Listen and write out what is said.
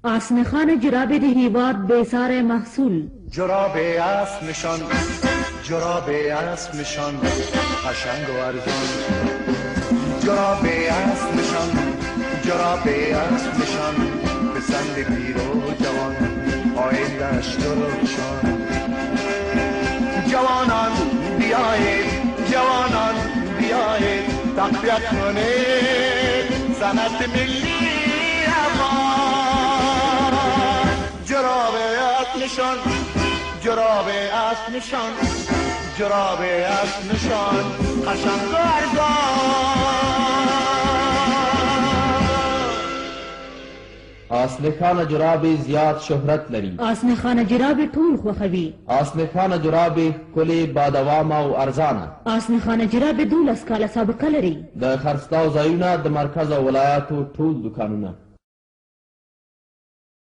آسن خان جراب ده هیواد بیسار محصول. جراب اسب نشان، جراب اسب نشان، قشنگ و ارزان. جراب اسب نشان، جراب اسب نشان، پسند پیر و جوان، آینده‌اش درخشان. جوانان بیایید، جوانان بیایید، تقویت کنید سند ملی افغان. جراب اسب نشان، جراب اسب نشان، جراب اسب نشان، قشنگ و ارزان. آسن خان جراب زیاد شهرت لري. آسن خان جراب ټول خوښوي. آسن خان جراب ښکلې بادوامه او ارزانه. آسن خان جراب 12 کاله سابقه لري. د خرڅلاو ځایونه د مرکز او ولایاتو ټول دکانونه.